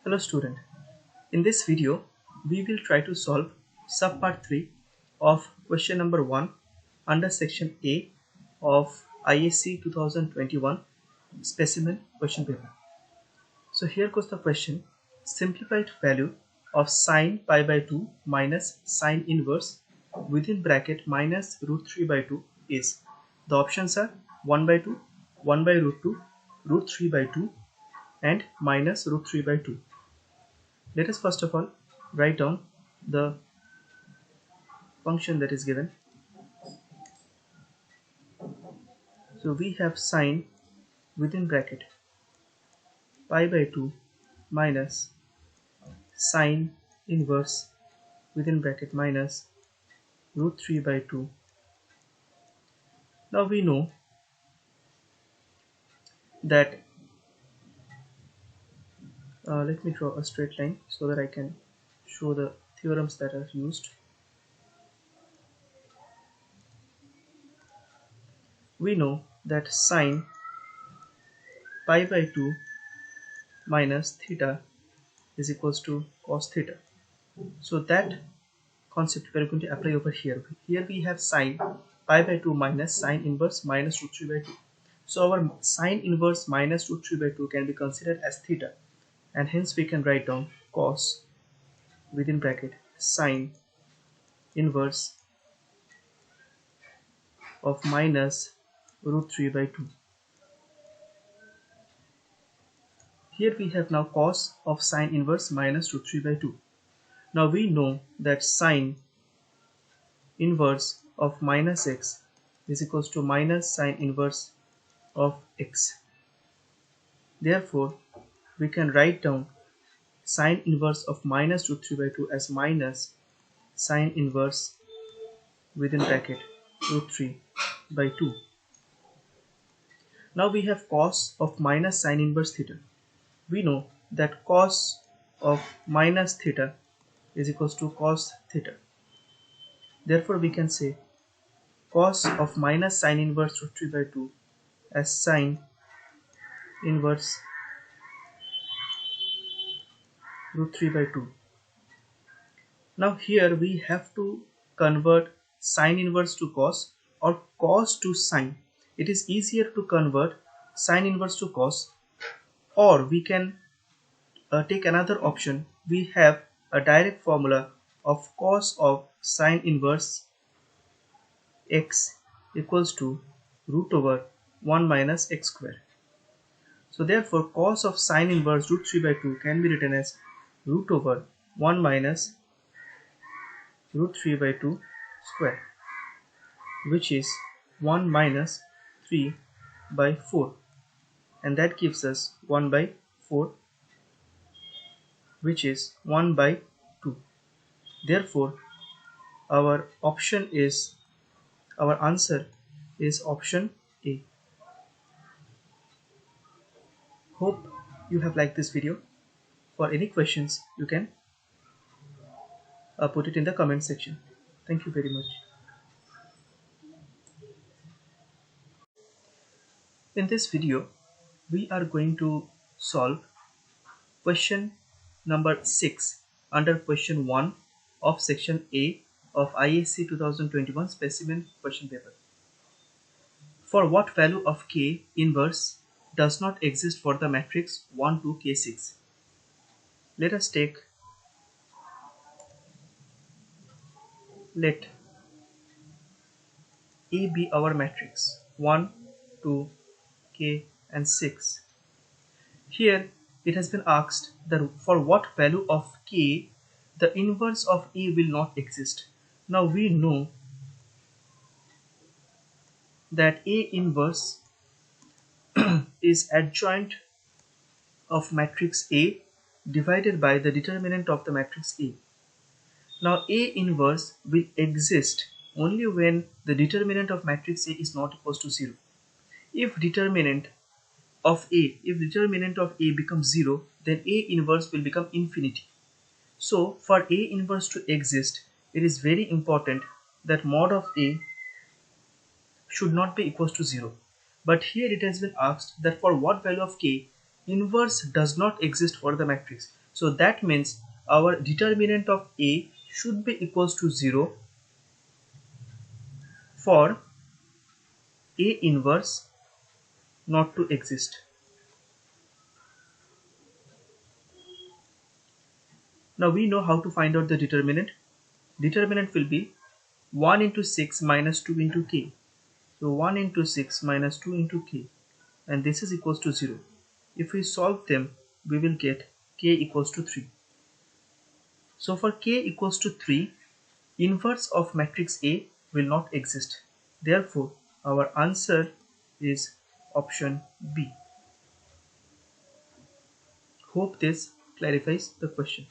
Hello student, in this video we will try to solve subpart 3 of question number 1 under section A of ISC 2021 specimen question paper. So here goes the question. Simplified value of sine pi by 2 minus sine inverse within bracket minus root 3 by 2 is. The options are 1 by 2, 1 by root 2, root 3 by 2 and minus root 3 by 2. Let us first of all write down the function that is given. So we have sine within bracket pi by 2 minus sine inverse within bracket minus root 3 by 2. Now we know that let me draw a straight line so that I can show the theorems that are used. We know that sine pi by 2 minus theta is equals to cos theta. So that concept we are going to apply over here. Here we have sine pi by 2 minus sine inverse minus root 3 by 2. So our sine inverse minus root 3 by 2 can be considered as theta, and hence we can write down cos within bracket sine inverse of minus root 3 by 2. Here we have now cos of sine inverse minus root 3 by 2. Now we know that sine inverse of minus x is equals to minus sine inverse of x. Therefore, we can write down sine inverse of minus root 3 by 2 as minus sine inverse within bracket root 3 by 2. Now we have cos of minus sine inverse theta. We know that cos of minus theta is equals to cos theta. Therefore, we can say cos of minus sine inverse root 3 by 2 as sine inverse root 3 by 2. Now here we have to convert sine inverse to cos or cos to sine. It is easier to convert sine inverse to cos, or we can take another option. We have a direct formula of cos of sine inverse x equals to root over 1 minus x square. So therefore cos of sine inverse root 3 by 2 can be written as root over 1 minus root 3 by 2 square, which is 1 minus 3 by 4, and that gives us 1 by 4, which is 1 by 2. Therefore our answer is option A. Hope you have liked this video. For any questions you can put it in the comment section. Thank you very much. In this video we are going to solve question number 6 under question 1 of section A of ISC 2021 specimen question paper. For what value of K inverse does not exist for the matrix 1 to K6? Let A be our matrix 1, 2, K and 6. Here it has been asked that for what value of K the inverse of A will not exist. Now we know that A inverse is adjoint of matrix A divided by the determinant of the matrix A. Now A inverse will exist only when the determinant of matrix A is not equals to 0. If determinant of A becomes 0, then A inverse will become infinity. So for A inverse to exist, it is very important that mod of A should not be equals to 0. But here it has been asked that for what value of K inverse does not exist for the matrix. So that means our determinant of A should be equals to 0 for A inverse not to exist. Now we know how to find out the determinant. Determinant will be 1 into 6 minus 2 into k. So 1 into 6 minus 2 into k, and this is equals to 0. If we solve them, we will get k equals to 3. So for k equals to 3, inverse of matrix A will not exist. Therefore, our answer is option B. Hope this clarifies the question.